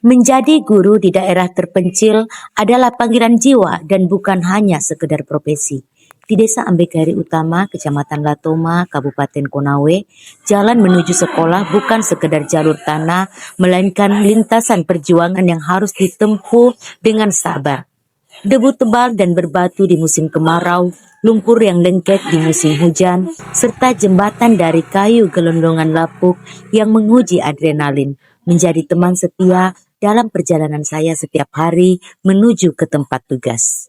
Menjadi guru di daerah terpencil adalah panggilan jiwa dan bukan hanya sekedar profesi. Di Desa Ambekari Utama, Kecamatan Latoma, Kabupaten Konawe, jalan menuju sekolah bukan sekedar jalur tanah, melainkan lintasan perjuangan yang harus ditempuh dengan sabar. Debu tebal dan berbatu di musim kemarau, lumpur yang lengket di musim hujan, serta jembatan dari kayu gelondongan lapuk yang menguji adrenalin, menjadi teman setia dalam perjalanan saya setiap hari menuju ke tempat tugas.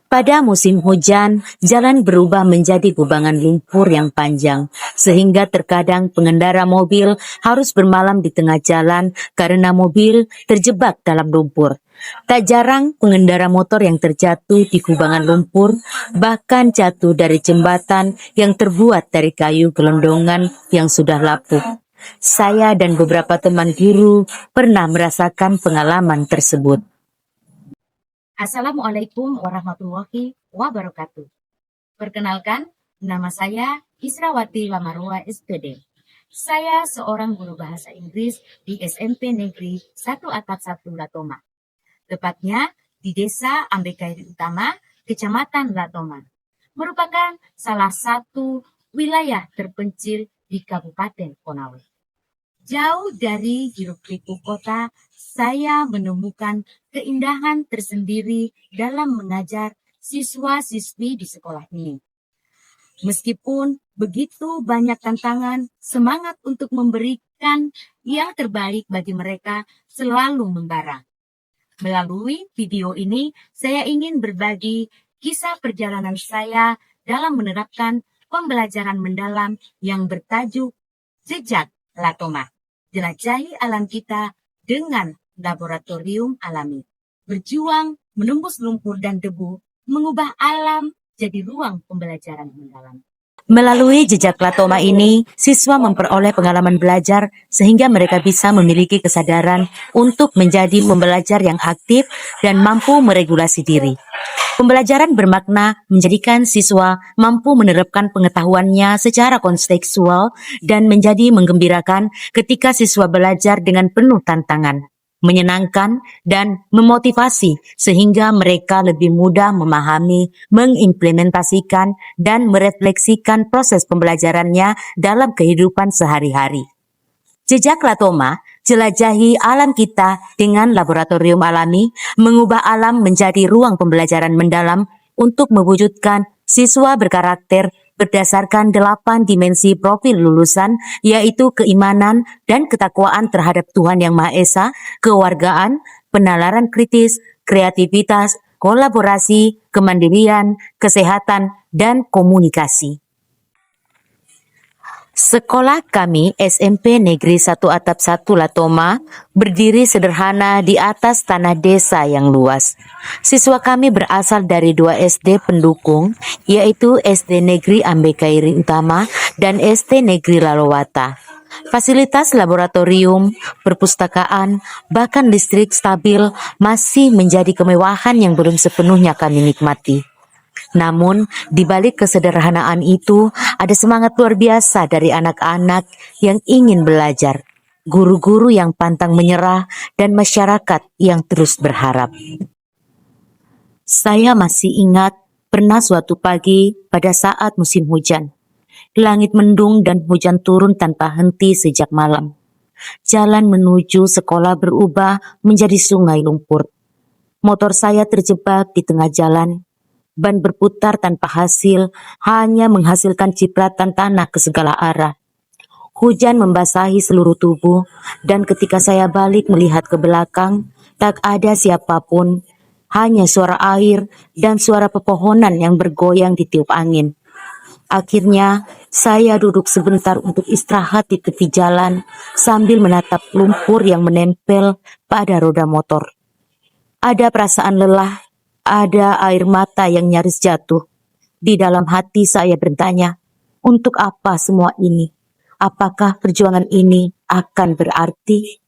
Pada musim hujan, jalan berubah menjadi kubangan lumpur yang panjang, sehingga terkadang pengendara mobil harus bermalam di tengah jalan karena mobil terjebak dalam lumpur. Tak jarang pengendara motor yang terjatuh di kubangan lumpur, bahkan jatuh dari jembatan yang terbuat dari kayu gelondongan yang sudah lapuk. Saya dan beberapa teman guru pernah merasakan pengalaman tersebut. Assalamualaikum warahmatullahi wabarakatuh. Perkenalkan, nama saya Israwati Lamarua SPD. Saya seorang guru bahasa Inggris di SMP Negeri 1 Atap 1 Latoma. Tepatnya di Desa Ambekari Utama, Kecamatan Latoma. Merupakan salah satu wilayah terpencil di Kabupaten Konawe. Jauh dari hiruk-pikuk kota, saya menemukan keindahan tersendiri dalam mengajar siswa-siswi di sekolah ini. Meskipun begitu banyak tantangan, semangat untuk memberikan yang terbaik bagi mereka selalu membara. Melalui video ini, saya ingin berbagi kisah perjalanan saya dalam menerapkan pembelajaran mendalam yang bertajuk Jejak Latoma. Jelajahi alam kita dengan laboratorium alami. Berjuang menembus lumpur dan debu, mengubah alam jadi ruang pembelajaran mendalam. Melalui jejak Latoma ini, siswa memperoleh pengalaman belajar sehingga mereka bisa memiliki kesadaran untuk menjadi pembelajar yang aktif dan mampu meregulasi diri. Pembelajaran bermakna menjadikan siswa mampu menerapkan pengetahuannya secara kontekstual dan menjadi menggembirakan ketika siswa belajar dengan penuh tantangan, menyenangkan, dan memotivasi sehingga mereka lebih mudah memahami, mengimplementasikan, dan merefleksikan proses pembelajarannya dalam kehidupan sehari-hari. Jejak Latoma, jelajahi alam kita dengan laboratorium alami, mengubah alam menjadi ruang pembelajaran mendalam untuk mewujudkan siswa berkarakter berdasarkan 8 dimensi profil lulusan, yaitu keimanan dan ketakwaan terhadap Tuhan Yang Maha Esa, kewargaan, penalaran kritis, kreativitas, kolaborasi, kemandirian, kesehatan, dan komunikasi. Sekolah kami SMP Negeri 1 Atap 1 Latoma berdiri sederhana di atas tanah desa yang luas. Siswa kami berasal dari 2 SD pendukung, yaitu SD Negeri Ambekari Utama dan SD Negeri Lalowata. Fasilitas laboratorium, perpustakaan, bahkan listrik stabil masih menjadi kemewahan yang belum sepenuhnya kami nikmati. Namun, di balik kesederhanaan itu, ada semangat luar biasa dari anak-anak yang ingin belajar, guru-guru yang pantang menyerah, dan masyarakat yang terus berharap. Saya masih ingat pernah suatu pagi pada saat musim hujan. Langit mendung dan hujan turun tanpa henti sejak malam. Jalan menuju sekolah berubah menjadi sungai lumpur. Motor saya terjebak di tengah jalan. Ban berputar tanpa hasil, hanya menghasilkan cipratan tanah ke segala arah. Hujan membasahi seluruh tubuh, dan ketika saya balik melihat ke belakang, tak ada siapapun, hanya suara air dan suara pepohonan yang bergoyang di tiup angin. Akhirnya, saya duduk sebentar untuk istirahat di tepi jalan sambil menatap lumpur yang menempel pada roda motor. Ada perasaan lelah, ada air mata yang nyaris jatuh. Di dalam hati saya bertanya, untuk apa semua ini? Apakah perjuangan ini akan berarti?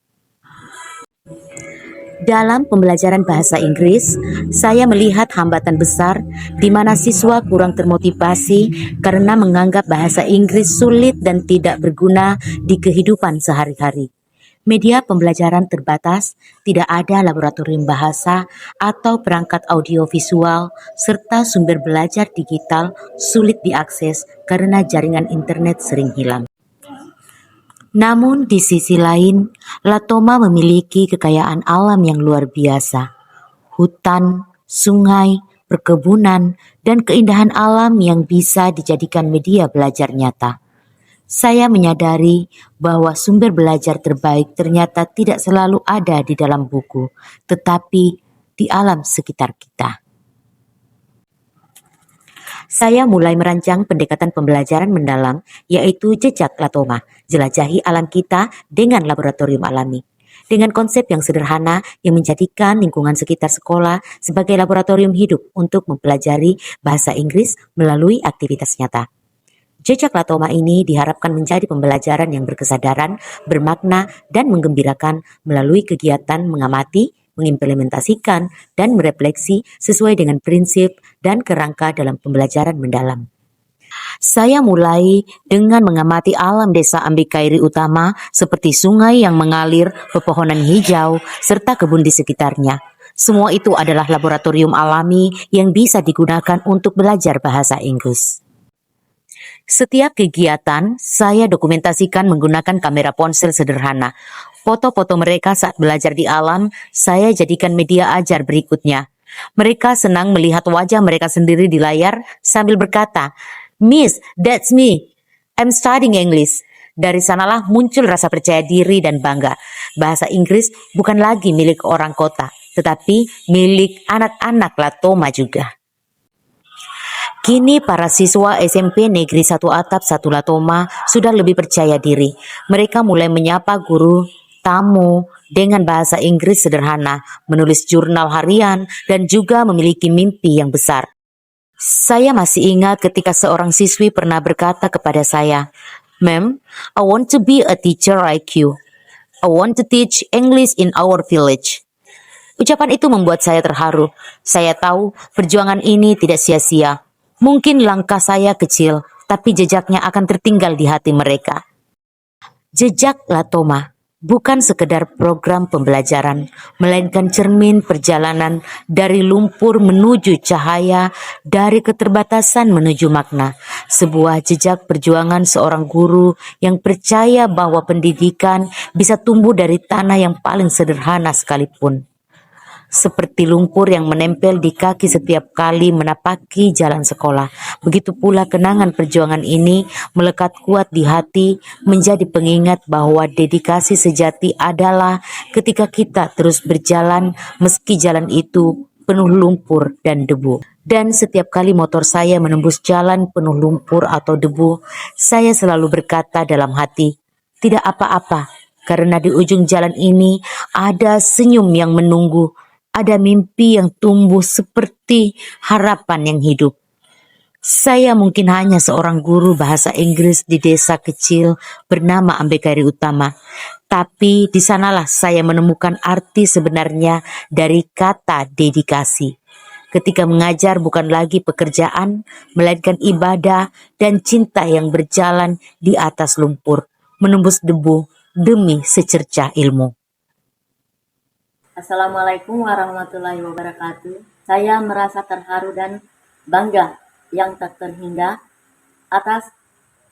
Dalam pembelajaran bahasa Inggris, saya melihat hambatan besar di mana siswa kurang termotivasi karena menganggap bahasa Inggris sulit dan tidak berguna di kehidupan sehari-hari. Media pembelajaran terbatas, tidak ada laboratorium bahasa atau perangkat audiovisual, serta sumber belajar digital sulit diakses karena jaringan internet sering hilang. Namun di sisi lain, Latoma memiliki kekayaan alam yang luar biasa. Hutan, sungai, perkebunan, dan keindahan alam yang bisa dijadikan media belajar nyata. Saya menyadari bahwa sumber belajar terbaik ternyata tidak selalu ada di dalam buku, tetapi di alam sekitar kita. Saya mulai merancang pendekatan pembelajaran mendalam, yaitu jejak Latoma, jelajahi alam kita dengan laboratorium alami. Dengan konsep yang sederhana yang menjadikan lingkungan sekitar sekolah sebagai laboratorium hidup untuk mempelajari bahasa Inggris melalui aktivitas nyata. Jejak Latoma ini diharapkan menjadi pembelajaran yang berkesadaran, bermakna, dan menggembirakan melalui kegiatan mengamati, mengimplementasikan, dan merefleksi sesuai dengan prinsip dan kerangka dalam pembelajaran mendalam. Saya mulai dengan mengamati alam desa Ambikairi Utama seperti sungai yang mengalir, pepohonan hijau, serta kebun di sekitarnya. Semua itu adalah laboratorium alami yang bisa digunakan untuk belajar bahasa Inggris. Setiap kegiatan, saya dokumentasikan menggunakan kamera ponsel sederhana. Foto-foto mereka saat belajar di alam, saya jadikan media ajar berikutnya. Mereka senang melihat wajah mereka sendiri di layar sambil berkata, "Miss, that's me. I'm studying English." Dari sanalah muncul rasa percaya diri dan bangga. Bahasa Inggris bukan lagi milik orang kota, tetapi milik anak-anak Latoma juga. Kini para siswa SMP Negeri 1 Atap 1 Latoma sudah lebih percaya diri. Mereka mulai menyapa guru, tamu dengan bahasa Inggris sederhana, menulis jurnal harian, dan juga memiliki mimpi yang besar. Saya masih ingat ketika seorang siswi pernah berkata kepada saya, "Ma'am, I want to be a teacher like you. I want to teach English in our village." Ucapan itu membuat saya terharu. Saya tahu perjuangan ini tidak sia-sia. Mungkin langkah saya kecil, tapi jejaknya akan tertinggal di hati mereka. Jejak Latoma bukan sekedar program pembelajaran, melainkan cermin perjalanan dari lumpur menuju cahaya, dari keterbatasan menuju makna. Sebuah jejak perjuangan seorang guru yang percaya bahwa pendidikan bisa tumbuh dari tanah yang paling sederhana sekalipun. Seperti lumpur yang menempel di kaki setiap kali menapaki jalan sekolah. Begitu pula kenangan perjuangan ini melekat kuat di hati, menjadi pengingat bahwa dedikasi sejati adalah ketika kita terus berjalan meski jalan itu penuh lumpur dan debu. Dan setiap kali motor saya menembus jalan penuh lumpur atau debu, saya selalu berkata dalam hati, "Tidak apa-apa, karena di ujung jalan ini ada senyum yang menunggu. Ada mimpi yang tumbuh seperti harapan yang hidup." Saya mungkin hanya seorang guru bahasa Inggris di desa kecil bernama Ambekairi Utama. Tapi di sanalah saya menemukan arti sebenarnya dari kata dedikasi. Ketika mengajar bukan lagi pekerjaan, melainkan ibadah dan cinta yang berjalan di atas lumpur, menembus debu demi secercah ilmu. Assalamualaikum warahmatullahi wabarakatuh. Saya merasa terharu dan bangga yang tak terhingga atas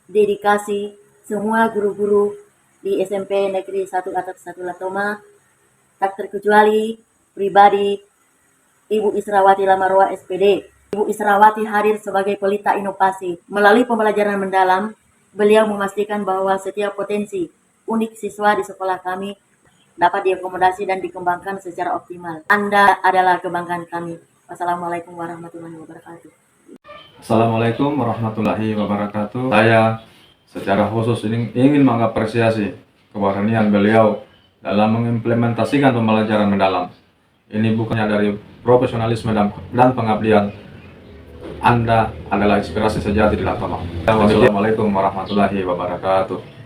dedikasi semua guru-guru di SMP Negeri 1 Atap 1 Latoma, tak terkecuali pribadi Ibu Israwati Lamarwa SPD. Ibu Israwati hadir sebagai pelita inovasi. Melalui pembelajaran mendalam, beliau memastikan bahwa setiap potensi unik siswa di sekolah kami dapat diakomodasi dan dikembangkan secara optimal. Anda adalah kebanggaan kami. Wassalamualaikum warahmatullahi wabarakatuh. Assalamualaikum warahmatullahi wabarakatuh. Saya secara khusus ingin mengapresiasi keberanian beliau dalam mengimplementasikan pembelajaran mendalam. Ini bukannya dari profesionalisme dan pengabdian. Anda adalah inspirasi sejati di Latoma. Wassalamualaikum warahmatullahi wabarakatuh.